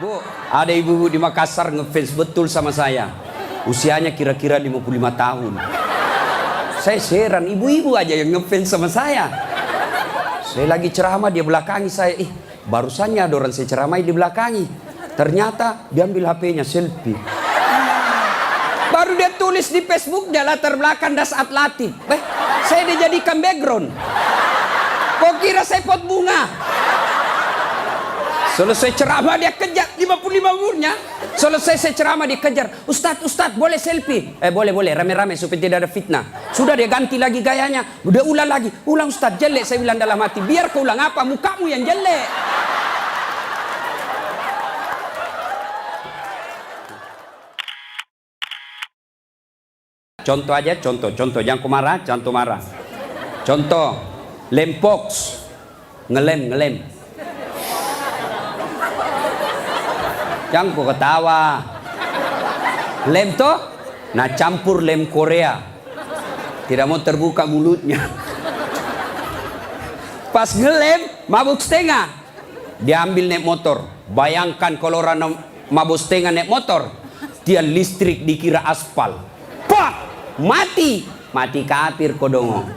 Bu, ada ibu di Makassar ngefans betul sama saya. Usianya kira-kira 55 tahun. Saya heran, ibu-ibu aja yang ngefans sama saya. Saya lagi ceramah, dia belakangi saya. Barusannya ada orang saya ceramah, dia belakangi. Ternyata dia ambil HP-nya, selfie. Baru dia tulis di Facebook, dia latar belakang Das Atlatif. Saya dijadikan background. Kok kira saya pot bunga? Selesai ceramah dia kejar 55 umurnya. Selesai saya ceramah dia kejar. Ustadz boleh selfie? Boleh rame-rame supaya tidak ada fitnah. Sudah dia ganti lagi gayanya. Udah ulang lagi. Ulang Ustadz, jelek saya bilang dalam hati. Biar kau ulang apa? Mukamu yang jelek. Contoh aja, contoh. Jangan kau marah, contoh marah. Contoh, lempox. Ngelem. Jangan kau ketawa. Lem toh, nah campur lem Korea. Tidak mau terbuka mulutnya. Pas ngelem, mabuk setengah. Dia ambil naik motor. Bayangkan kalau orang mabuk setengah naik motor, dia listrik dikira aspal. Pak, mati kafir kodongo.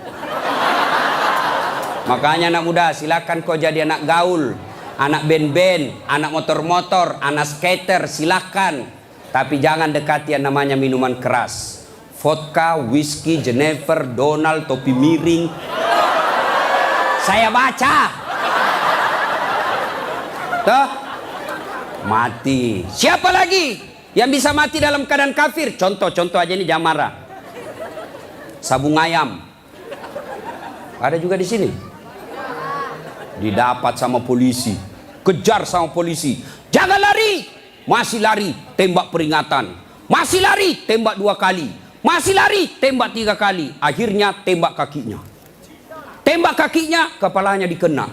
Makanya anak muda, silakan kau jadi anak gaul. Anak band-band, anak motor-motor, anak skater, silakan. Tapi jangan dekati yang namanya minuman keras. Vodka, whisky, Jennifer, Donald, topi miring. Saya baca. Tuh, mati. Siapa lagi yang bisa mati dalam keadaan kafir? Contoh aja ini, jangan marah. Sabung ayam. Ada juga di sini. Didapat sama polisi, kejar sama polisi, jangan lari, masih lari, tembak peringatan, masih lari, tembak 2 kali, masih lari, tembak 3 kali, akhirnya tembak kakinya, kepalanya dikena.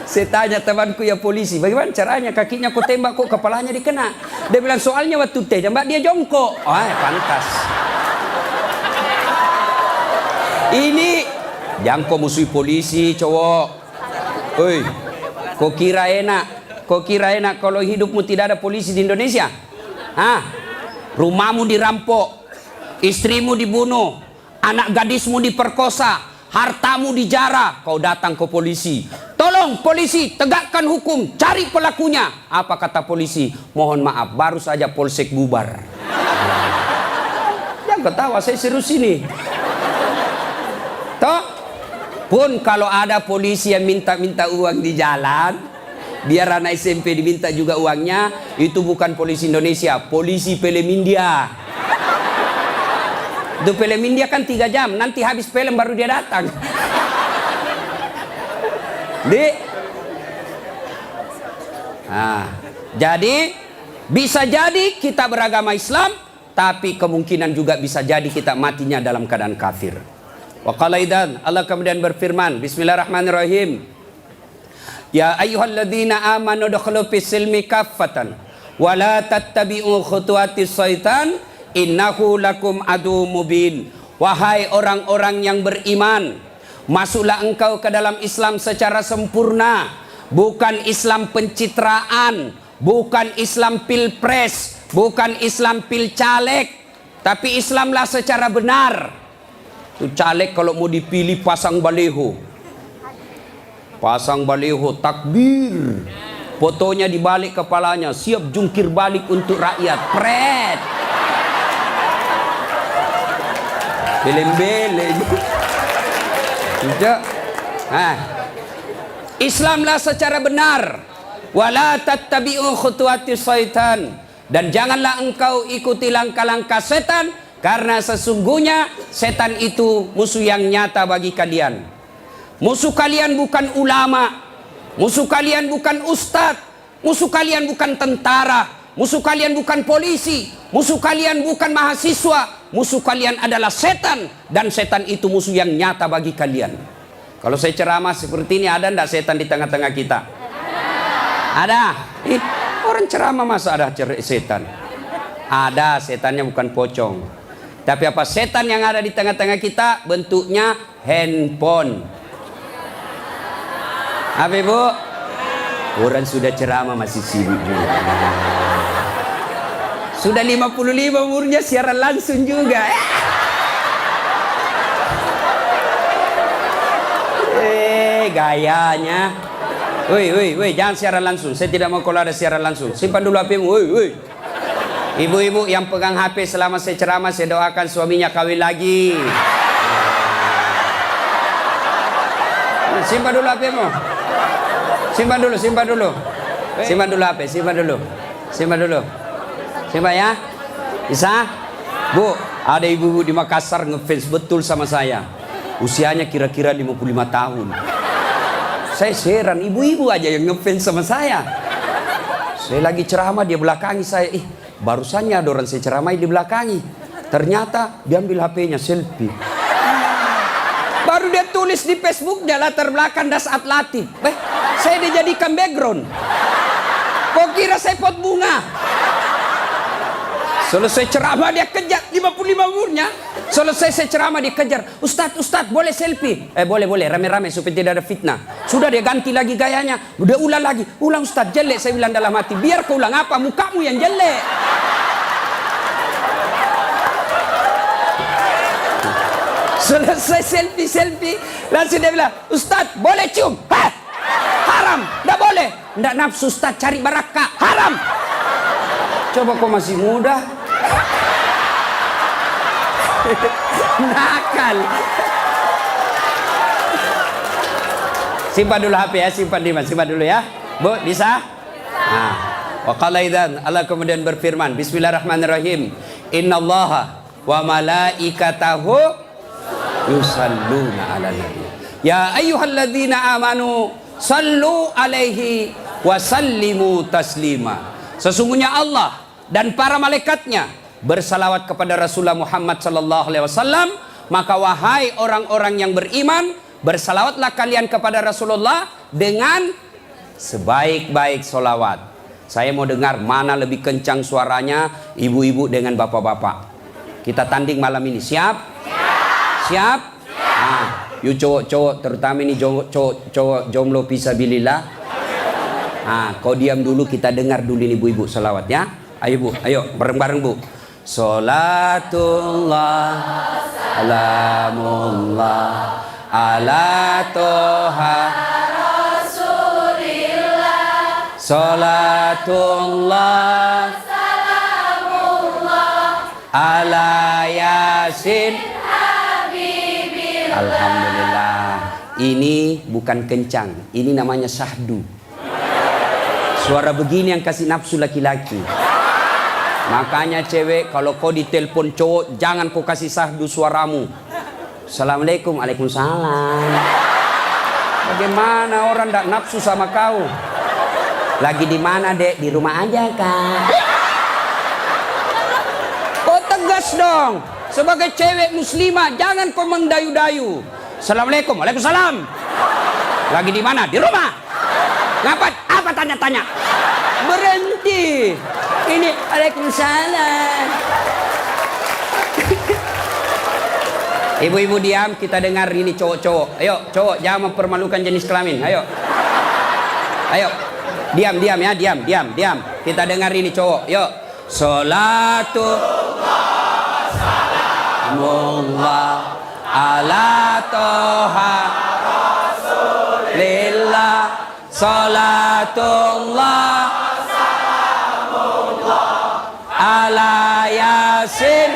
Saya tanya temanku ya polisi, bagaimana caranya kakinya kok tembak kok kepalanya dikena? Dia bilang soalnya waktu tembak dia jongkok. Pantas. Ini jangan kau musuhi polisi, cowok. Oi, kau kira enak kalau hidupmu tidak ada polisi di Indonesia? Rumahmu dirampok, istrimu dibunuh, anak gadismu diperkosa, hartamu dijarah, kau datang ke polisi. Tolong polisi, tegakkan hukum, cari pelakunya. Apa kata polisi? Mohon maaf, baru saja polsek bubar. Jangan ketawa, saya serius ini. Toh? Pun kalau ada polisi yang minta uang di jalan, biar anak SMP diminta juga uangnya, itu bukan polisi Indonesia, polisi film India. Itu film India kan 3 jam, nanti habis film baru dia datang. Jadi bisa jadi kita beragama Islam, tapi kemungkinan juga bisa jadi kita matinya dalam keadaan kafir. Wa qala idzan, Allah kemudian berfirman, bismillahirrahmanirrahim. Ya ayyuhalladzina amanu dukhulu fis silmi kaffatan wa la tattabi'u khutuwatis syaitan innahu lakum adu mubin. Wahai orang-orang yang beriman, masuklah engkau ke dalam Islam secara sempurna, bukan Islam pencitraan, bukan Islam pilpres, bukan Islam pilcaleg, tapi Islamlah secara benar. Itu caleg kalau mau dipilih pasang baleho, takbir, fotonya dibalik kepalanya, siap jungkir balik untuk rakyat, pret, beleng-beleng. Tidak. Islamlah secara benar. Wala tattabi'u khutuwatis syaitan, dan janganlah engkau ikuti langkah-langkah setan, karena sesungguhnya setan itu musuh yang nyata bagi kalian. Musuh kalian bukan ulama, musuh kalian bukan ustadz, musuh kalian bukan tentara, musuh kalian bukan polisi, musuh kalian bukan mahasiswa, musuh kalian adalah setan, dan setan itu musuh yang nyata bagi kalian. Kalau saya ceramah seperti ini, ada enggak setan di tengah-tengah kita? Ada. Orang ceramah masa ada setan? Ada, setannya bukan pocong. Tapi apa setan yang ada di tengah-tengah kita? Bentuknya handphone. Apa ibu? Orang sudah ceramah masih sibuk juga. Sudah 55 umurnya siaran langsung juga. Gayanya. Woi, jangan siaran langsung. Saya tidak mau kalau ada siaran langsung. Simpan dulu HP-mu. Woi. Ibu-ibu yang pegang HP selama saya ceramah, saya doakan suaminya kawin lagi. Simpan dulu HP-mu. Simpan dulu. Simpan dulu HP, simpan dulu. Simpan ya. Bisa? Bu, ada ibu-ibu di Makassar ngefans betul sama saya. Usianya kira-kira 55 tahun. Saya heran, ibu-ibu aja yang ngefans sama saya. Saya lagi ceramah, dia belakangi saya. Barusannya ada orang saya ceramah di belakangi. Ternyata dia ambil HP-nya selfie. Baru dia tulis di Facebook, dia latar belakang Das Atlatif. Saya dijadikan background. Kok kira saya pot bunga? Selesai ceramah dia kejar, 55 umurnya. Selesai saya ceramah dia kejar. Ustadz, boleh selfie? Boleh, rame-rame supaya tidak ada fitnah. Sudah dia ganti lagi gayanya. Udah ulang lagi. Ulang Ustadz, jelek. Saya bilang dalam hati, biar kau ulang apa? Mukamu yang jelek. Selesai selfie. Langsung dia bilang, Ustadz, boleh cium? Hah? Haram. Nggak boleh. Nggak nafsu Ustadz, cari barakah. Haram. Coba kau masih muda. Nakal. Simpan dulu HP ya, simpan dulu ya. Bu, bisa? Nah, wa qala idzan, Allah kemudian berfirman, Bismillahirrahmanirrahim. Innallaha wa malaikatahu yusalluna 'alan nabi. Ya ayyuhalladzina amanu sallu alaihi wa sallimu taslima. Sesungguhnya Allah dan para malaikatnya bersalawat kepada Rasulullah Muhammad sallallahu alaihi wasallam, maka wahai orang-orang yang beriman, bersalawatlah kalian kepada Rasulullah dengan sebaik-baik solawat. Saya mau dengar mana lebih kencang suaranya, ibu-ibu dengan bapak-bapak. Kita tanding malam ini, siap? Siap? Nah, yuk cowok-cowok, terutama ini cowok jomblo fisabilillah. Nah, kau diam dulu, kita dengar dulu ini ibu-ibu salawat ya. Ayo bu, ayo bareng-bareng bu. Salatullah salamullah ala toha Rasulillah. Salatullah salamullah ala Yasin Habibillah. Alhamdulillah. Ini bukan kencang, ini namanya syahdu. Suara begini yang kasih nafsu laki-laki. Makanya cewek, kalau kau ditelepon cowok, jangan kau kasih sahdu suaramu. Assalamualaikum, waalaikumsalam. Bagaimana orang tak nafsu sama kau? Lagi di mana dek? Di rumah aja kak. Kau tegas dong. Sebagai cewek muslimah, jangan kau mendayu-dayu. Assalamualaikum, waalaikumsalam. Lagi di mana? Di rumah. Ngapain? Apa tanya-tanya? Berhenti. Ini waalaikumsalam. Ibu-ibu diam, kita dengar ini cowok-cowok. Ayo, cowok jangan mempermalukan jenis kelamin. Ayo. Diam ya, diam. Kita dengar ini cowok. Yuk. Salatu salamullah ala toha Rasulillah. Salatullah salamullah ala Yasin.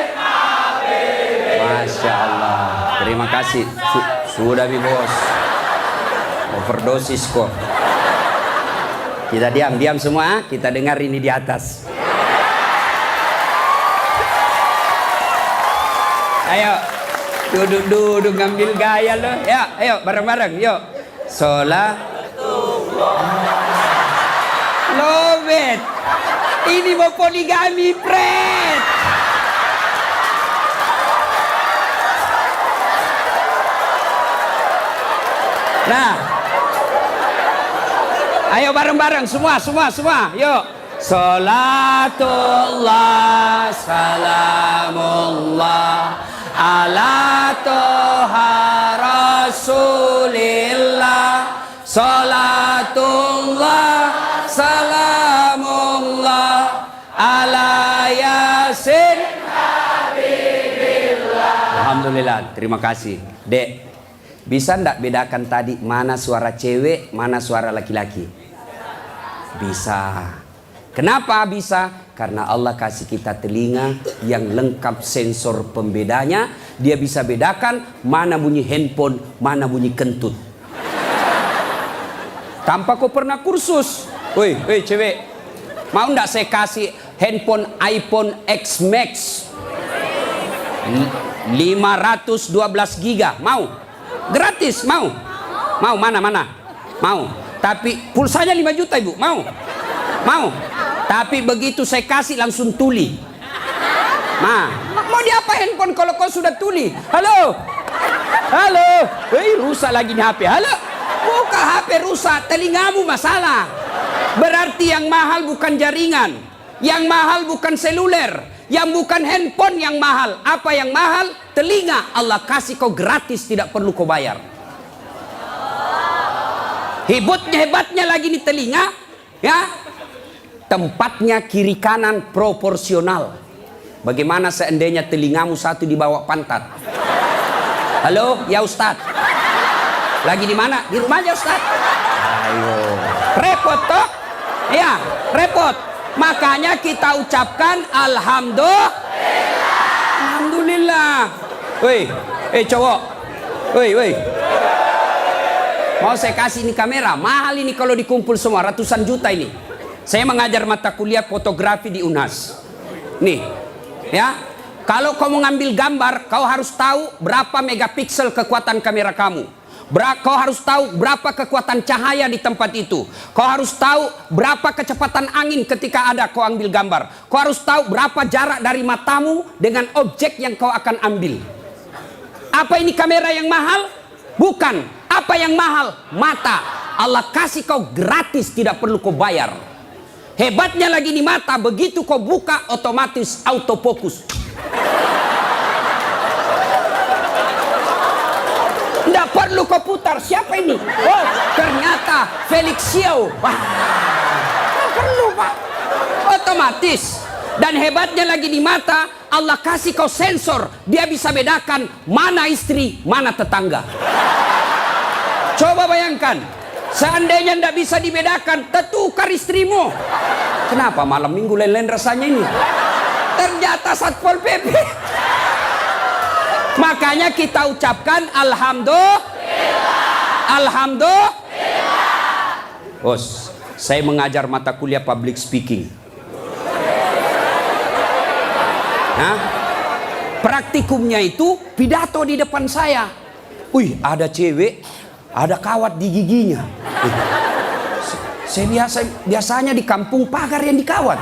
Masya Allah. Terima kasih. Sudah bi bos. Overdosis kok. Kita diam semua. Kita dengar ini di atas. Ayo. Duduk ngambil gaya loh. Ya, ayo bareng-bareng. Yuk. Lobet. Ini mau poligami, pret. Nah. Ayo bareng-bareng semua. Yuk. Salatullah salamullah ala toha Rasulillah. Salatullah, salamullah ala yasin. Alhamdulillah, terima kasih. Dek, bisa ndak bedakan tadi mana suara cewek, mana suara laki-laki? Bisa. Kenapa bisa? Karena Allah kasih kita telinga yang lengkap sensor pembedanya. Dia bisa bedakan mana bunyi handphone, mana bunyi kentut. Tanpa kau pernah kursus. Woi, cewek, mau ndak saya kasih handphone iPhone X Max 512 giga? Mau? Gratis, mau? Mau, mana? Mau. Tapi pulsanya 5 juta ibu, mau? Mau. Tapi begitu saya kasih langsung tuli. Nah, mau diapa handphone kalau kau sudah tuli? Halo? Rusak lagi nih HP. Halo? Buka HP rusak, telingamu masalah. Berarti yang mahal bukan jaringan, yang mahal bukan seluler, yang bukan handphone yang mahal. Apa yang mahal? Telinga. Allah kasih kau gratis, tidak perlu kau bayar. Hebatnya lagi nih telinga, ya. Tempatnya kiri kanan proporsional. Bagaimana seandainya telingamu satu di bawah pantat? Halo, ya Ustaz. Lagi di mana? Di rumah aja Ustaz. Ayo. Repot toh? Ya, repot. Makanya kita ucapkan Alhamdulillah. Woi, cowok. Woi. Mau saya kasih ini kamera, mahal ini kalau dikumpul semua, ratusan juta ini. Saya mengajar mata kuliah fotografi di UNHAS. Nih, ya. Kalau kamu ngambil gambar, kau harus tahu berapa megapiksel kekuatan kamera kamu. Kau harus tahu berapa kekuatan cahaya di tempat itu. Kau harus tahu berapa kecepatan angin ketika ada kau ambil gambar. Kau harus tahu berapa jarak dari matamu dengan objek yang kau akan ambil. Apa ini kamera yang mahal? Bukan. Apa yang mahal? Mata. Allah kasih kau gratis, tidak perlu kau bayar. Hebatnya lagi di mata, begitu kau buka otomatis autofokus. Tidak perlu kau putar. Siapa ini? Oh, ternyata Felixio. Wah, tidak perlu Pak. Otomatis. Dan hebatnya lagi di mata, Allah kasih kau sensor. Dia bisa bedakan mana istri, mana tetangga. Coba bayangkan, seandainya tidak bisa dibedakan, tertukar istrimu. Kenapa malam minggu lain-lain rasanya ini? Ternyata Satpol PP. Makanya kita ucapkan Alhamdulillah. Bos, saya mengajar mata kuliah public speaking. Nah, praktikumnya itu pidato di depan saya. Wih, ada cewek, ada kawat di giginya. Saya biasanya di kampung pagar yang dikawat.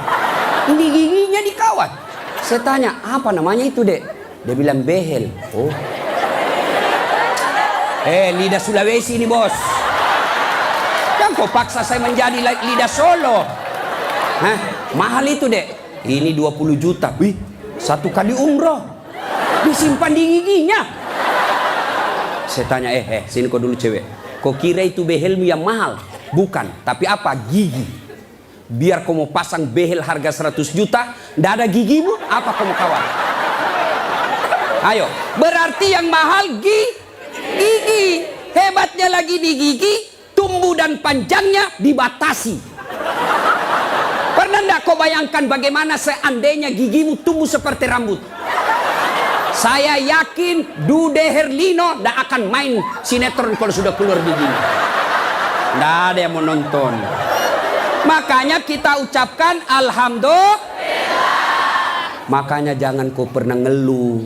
Ini giginya dikawat. Saya tanya, apa namanya itu, Dek? Dia bilang behel. Oh. Lidah Sulawesi ini, Bos. Kan kau paksa saya menjadi lidah Solo. Hah? Mahal itu, Dek. Ini 20 juta. Wih, 1 kali umroh. Disimpan di giginya. Saya tanya, sini kau dulu cewek. Kau kira itu behelmu yang mahal? Bukan, tapi apa? Gigi. Biar kau mau pasang behel harga 100 juta, ndak ada gigimu, apa kau mau kawat? Ayo, berarti yang mahal gigi. Hebatnya lagi di gigi, tumbuh dan panjangnya dibatasi. Pernah ndak kau bayangkan bagaimana seandainya gigimu tumbuh seperti rambut? Saya yakin Dude Herlino ndak akan main sinetron kalau sudah keluar giginya. Nggak ada yang mau nonton. Makanya kita ucapkan Alhamdulillah. Makanya jangan kau pernah ngeluh,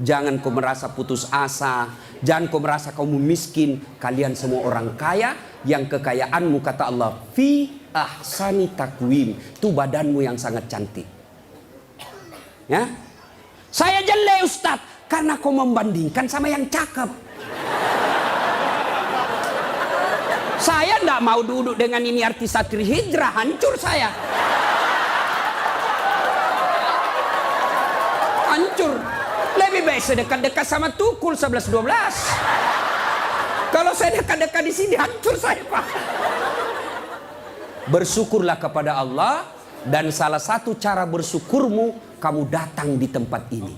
jangan kau merasa putus asa, jangan kau merasa kamu miskin. Kalian semua orang kaya, yang kekayaanmu kata Allah fi ahsani takwim, itu badanmu yang sangat cantik. Ya, saya jelek Ustaz karena kau membandingkan sama yang cakep. Saya tidak mau duduk dengan ini artis Satri Hijrah, hancur saya. Hancur. Lebih baik sedekat-dekat sama Tukul 11-12. Kalau saya dekat-dekat di sini hancur saya, Pak. Bersyukurlah kepada Allah, dan salah satu cara bersyukurmu kamu datang di tempat ini.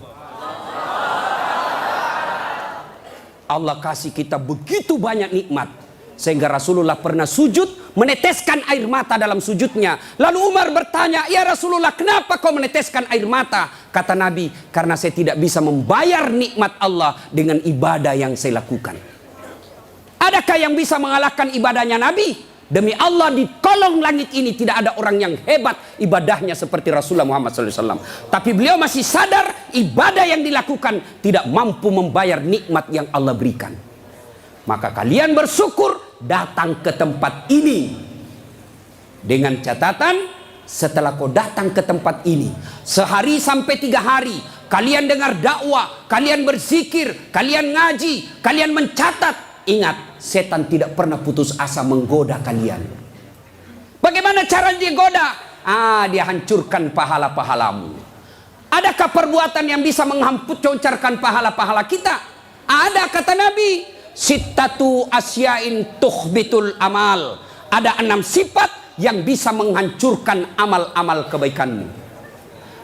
Allah kasih kita begitu banyak nikmat sehingga Rasulullah pernah sujud meneteskan air mata dalam sujudnya. Lalu Umar bertanya, "Ya Rasulullah, kenapa kau meneteskan air mata?" Kata Nabi, "Karena saya tidak bisa membayar nikmat Allah dengan ibadah yang saya lakukan." Adakah yang bisa mengalahkan ibadahnya Nabi? Demi Allah, di kolong langit ini tidak ada orang yang hebat ibadahnya seperti Rasulullah Muhammad SAW. Tapi beliau masih sadar ibadah yang dilakukan tidak mampu membayar nikmat yang Allah berikan. Maka kalian bersyukur datang ke tempat ini. Dengan catatan, setelah kau datang ke tempat ini, sehari sampai 3 hari, kalian dengar dakwah, kalian berzikir, kalian ngaji, kalian mencatat. Ingat, setan tidak pernah putus asa menggoda kalian. Bagaimana cara dia goda? Dia hancurkan pahala-pahalamu. Adakah perbuatan yang bisa menghancurkan pahala-pahala kita? Ada, kata Nabi. Sittatu asyain tuhbitul amal. Ada 6 sifat yang bisa menghancurkan amal-amal kebaikanmu.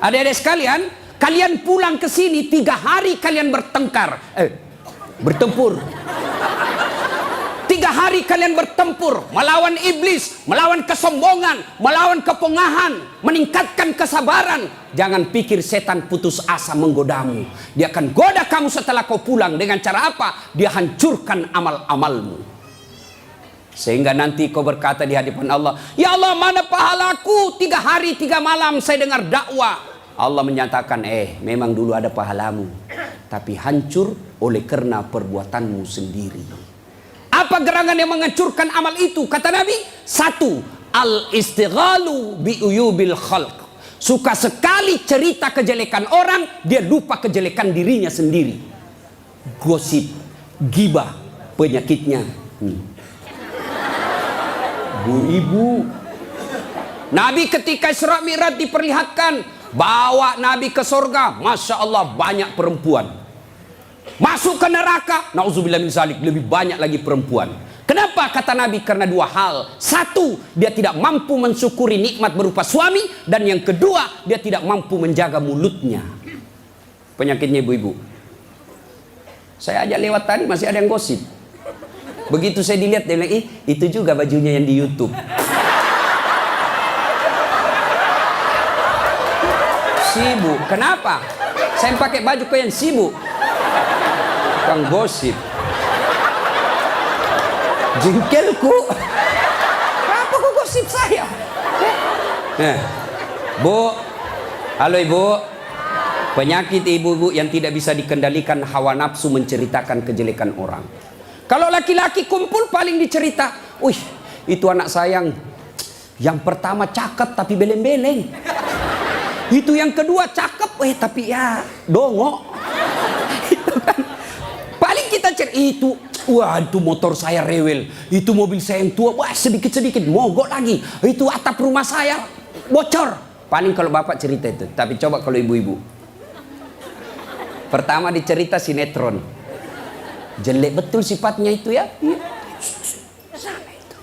Adik-adik sekalian, kalian pulang ke sini 3 hari kalian bertempur. 3 hari kalian bertempur melawan iblis, melawan kesombongan, melawan kepongahan, meningkatkan kesabaran. Jangan pikir setan putus asa menggodamu. Dia akan goda kamu setelah kau pulang. Dengan cara apa? Dia hancurkan amal-amalmu. Sehingga nanti kau berkata di hadapan Allah, "Ya Allah, mana pahalaku? 3 hari 3 malam saya dengar dakwah." Allah menyatakan, memang dulu ada pahalamu, tapi hancur oleh karena perbuatanmu sendiri. Apa gerangan yang menghancurkan amal itu? Kata Nabi, 1, al-istighalu bi'uyubil khalq. Suka sekali cerita kejelekan orang, dia lupa kejelekan dirinya sendiri. Gosip, gibah, penyakitnya. Bu ibu, Nabi ketika Isra Mi'raj diperlihatkan, bawa Nabi ke surga, Masya Allah banyak perempuan. Masuk ke neraka, na'udzubillah min zalik, lebih banyak lagi perempuan. Kenapa? Kata Nabi, karena 2 hal. 1, dia tidak mampu mensyukuri nikmat berupa suami. Dan yang kedua, dia tidak mampu menjaga mulutnya. Penyakitnya ibu-ibu. Saya ajak lewat tadi, masih ada yang gosip. Begitu saya dilihat, dia bilang, itu juga bajunya yang di YouTube. Sibuk. Kenapa? Saya pakai baju kau yang sibuk. Kang gosip. Jengkelku. Apa kau gosip saya? Bu, halo ibu. Penyakit ibu-ibu yang tidak bisa dikendalikan hawa nafsu menceritakan kejelekan orang. Kalau laki-laki kumpul paling dicerita, "Wih, itu anak sayang. Yang pertama cakep tapi beleng-beleng. Itu yang kedua cakep, tapi ya dongok." Itu kan. Paling kita cerita itu, "Wah, itu motor saya rewel. Itu mobil saya yang tua, wah sedikit-sedikit mogok lagi. Itu atap rumah saya bocor." Paling kalau bapak cerita itu. Tapi coba kalau ibu-ibu. Pertama dicerita sinetron. Jelek betul sifatnya itu ya. Sana itu.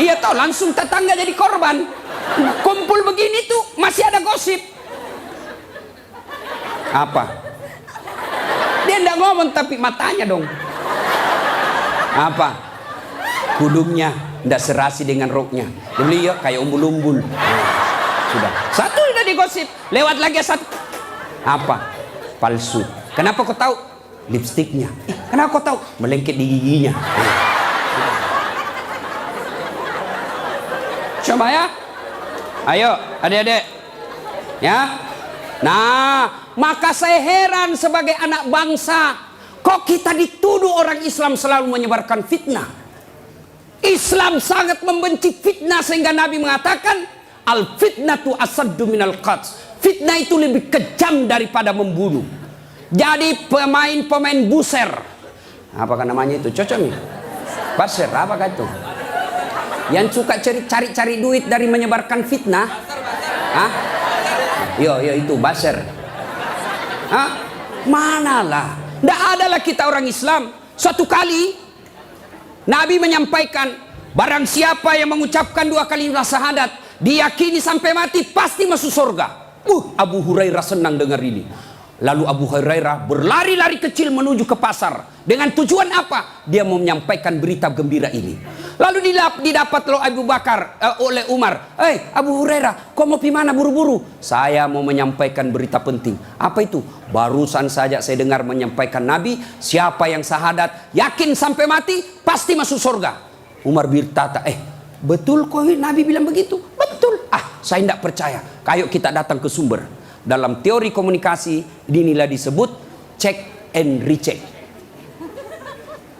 Iya toh, langsung tetangga jadi korban. Kumpul begini tuh masih ada gosip. Apa? Dia enggak ngomong tapi matanya dong. Apa? Kudungnya enggak serasi dengan roknya. Dia beli ya kayak umbul-umbul. Sudah. 1 udah digosip. Lewat lagi 1. Apa? Palsu. Kenapa kau tahu? Lipstiknya. Kenapa kau tahu? Melengket di giginya. Coba ya. Ayo adik-adik. Ya. Nah, maka saya heran sebagai anak bangsa, kok kita dituduh orang Islam selalu menyebarkan fitnah. Islam sangat membenci fitnah sehingga Nabi mengatakan, al-fitnatu asaddu minal qatl. Fitnah itu lebih kejam daripada membunuh. Jadi pemain buser, apakah namanya itu? Cocok nih? Buser, apakah itu? Yang suka cari-cari duit dari menyebarkan fitnah. Hah? Yo itu buser. Hah? Manalah. Nggak adalah kita orang Islam. Suatu kali Nabi menyampaikan, barang siapa yang mengucapkan 2 kalimat syahadat, diyakini sampai mati pasti masuk surga. Abu Hurairah senang dengar ini. Lalu Abu Hurairah berlari-lari kecil menuju ke pasar. Dengan tujuan apa? Dia mau menyampaikan berita gembira ini. Lalu didapat oleh Umar. Abu Hurairah, kau mau pergi mana buru-buru? Saya mau menyampaikan berita penting. Apa itu? Barusan saja saya dengar menyampaikan Nabi, siapa yang syahadat, yakin sampai mati, pasti masuk surga. Umar berkata, betul kok Nabi bilang begitu? Betul. Saya tidak percaya. Ayo kita datang ke sumber. Dalam teori komunikasi inilah disebut check and recheck.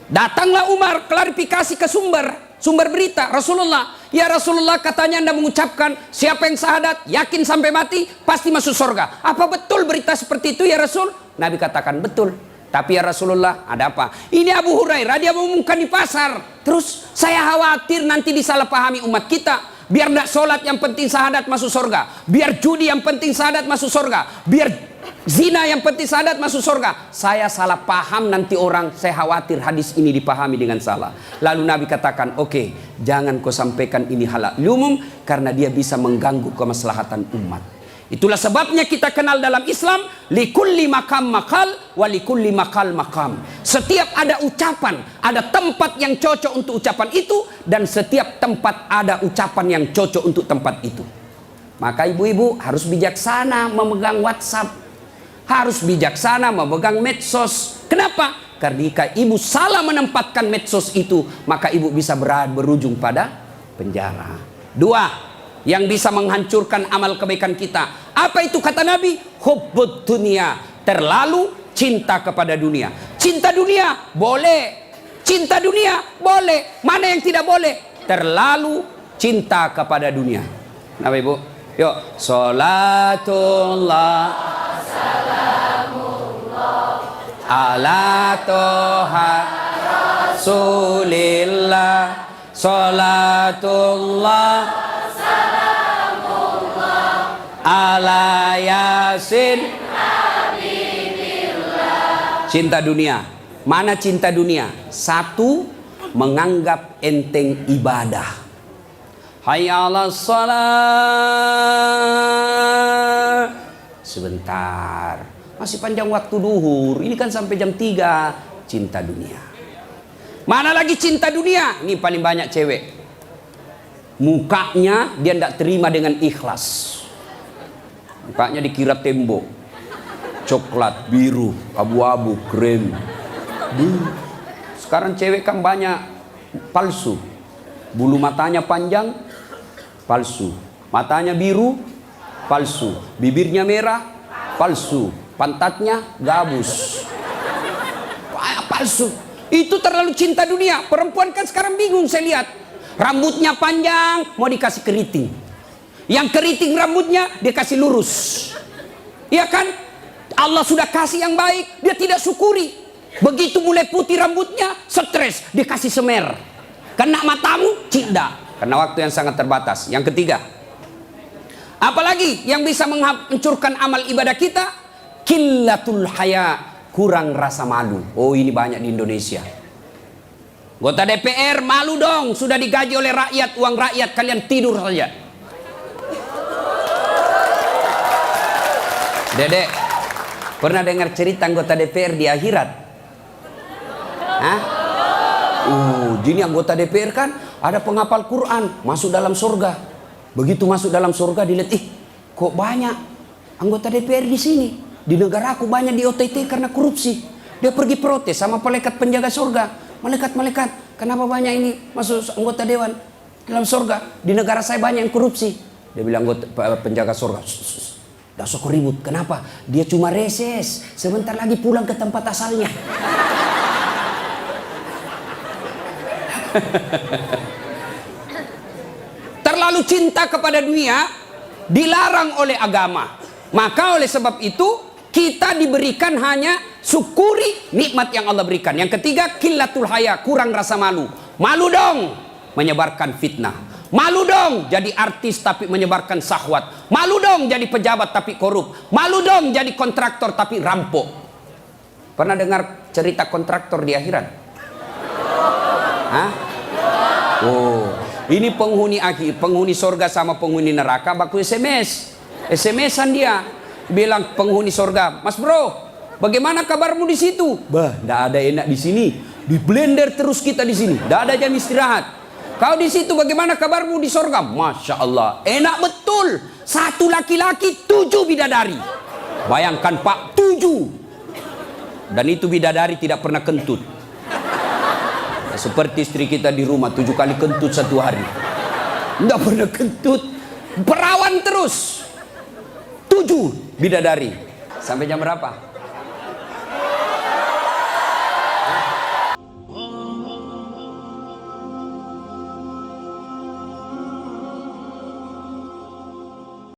Datanglah Umar klarifikasi ke sumber berita Rasulullah. Ya Rasulullah, katanya Anda mengucapkan siapa yang syahadat yakin sampai mati pasti masuk surga. Apa betul berita seperti itu ya Rasul? Nabi katakan betul. Tapi ya Rasulullah, ada apa? Ini Abu Hurairah, dia mengumumkan di pasar. Terus saya khawatir nanti disalahpahami umat kita. Biar tidak sholat yang penting syahadat masuk surga. Biar judi yang penting syahadat masuk surga. Biar zina yang penting syahadat masuk surga. Saya salah paham nanti orang. Saya khawatir hadis ini dipahami dengan salah. Lalu Nabi katakan, oke, jangan kau sampaikan ini halal umum, karena dia bisa mengganggu kemaslahatan umat. Itulah sebabnya kita kenal dalam Islam, likulli makam makal, wa likulli makal makam. Setiap ada ucapan, ada tempat yang cocok untuk ucapan itu, dan setiap tempat ada ucapan yang cocok untuk tempat itu. Maka ibu-ibu harus bijaksana memegang WhatsApp, harus bijaksana memegang medsos. Kenapa? Karena jika ibu salah menempatkan medsos itu, maka ibu bisa berujung pada penjara. 2. Yang bisa menghancurkan amal kebaikan kita. Apa itu kata Nabi? Hubbud dunia. Terlalu cinta kepada dunia. Cinta dunia boleh. Cinta dunia boleh. Mana yang tidak boleh? Terlalu cinta kepada dunia. Nah ibu, yuk. Salatullah ala toha Rasulillah. Salatullah ala Yasin Habibillah. Cinta dunia. Mana cinta dunia? 1, menganggap enteng ibadah. Hayya 'alas shalah. Sebentar, masih panjang waktu duhur. Ini kan sampai jam 3. Cinta dunia. Mana lagi cinta dunia? Ini paling banyak cewek. Mukanya dia tidak terima dengan ikhlas. Mukanya dikira tembok, coklat, biru, abu-abu, krem. Sekarang cewek kan banyak palsu. Bulu matanya panjang, palsu. Matanya biru, palsu. Bibirnya merah, palsu. Pantatnya gabus, palsu. Itu terlalu cinta dunia. Perempuan kan sekarang bingung saya lihat. Rambutnya panjang, mau dikasih keriting. Yang keriting rambutnya dia kasih lurus. Iya kan? Allah sudah kasih yang baik, dia tidak syukuri. Begitu mulai putih rambutnya, stres, dia kasih semer. Kena matamu, cinta. Karena waktu yang sangat terbatas. Yang ketiga, apalagi yang bisa menghancurkan amal ibadah kita? Qillatul haya, kurang rasa malu. Oh, ini banyak di Indonesia. Anggota DPR malu dong, sudah digaji oleh rakyat, uang rakyat, kalian tidur saja. Dedek, pernah dengar cerita anggota DPR di akhirat? Hah? Jadi anggota DPR kan ada penghafal Quran, masuk dalam surga. Begitu masuk dalam surga dilihat, kok banyak anggota DPR di sini? Di negara aku banyak di OTT karena korupsi. Dia pergi protes sama malaikat penjaga surga. Malaikat, kenapa banyak ini masuk anggota dewan dalam surga? Di negara saya banyak yang korupsi. Dia bilang anggota penjaga surga, dah sok ribut. Kenapa? Dia cuma reses. Sebentar lagi pulang ke tempat asalnya. Terlalu cinta kepada dunia dilarang oleh agama. Maka oleh sebab itu kita diberikan hanya syukuri nikmat yang Allah berikan. Yang ketiga, qillatul haya, kurang rasa malu. Malu dong menyebarkan fitnah. Malu dong jadi artis tapi menyebarkan syahwat. Malu dong jadi pejabat tapi korup. Malu dong jadi kontraktor tapi rampok. Pernah dengar cerita kontraktor di akhirat? Hah? Oh, ini penghuni akhir, penghuni sorga sama penghuni neraka baku SMS-an dia bilang penghuni sorga, Mas bro, bagaimana kabarmu di situ? Bah, nggak ada enak di sini, di blender terus kita di sini, nggak ada jam istirahat. Kau di situ bagaimana kabarmu di sorga? Masya Allah, enak betul. 1 laki-laki 7 bidadari. Bayangkan Pak, 7. Dan itu bidadari tidak pernah kentut. Seperti istri kita di rumah 7 kali kentut 1 hari. Tidak pernah kentut. Perawan terus. 7 bidadari. Sampai jam berapa?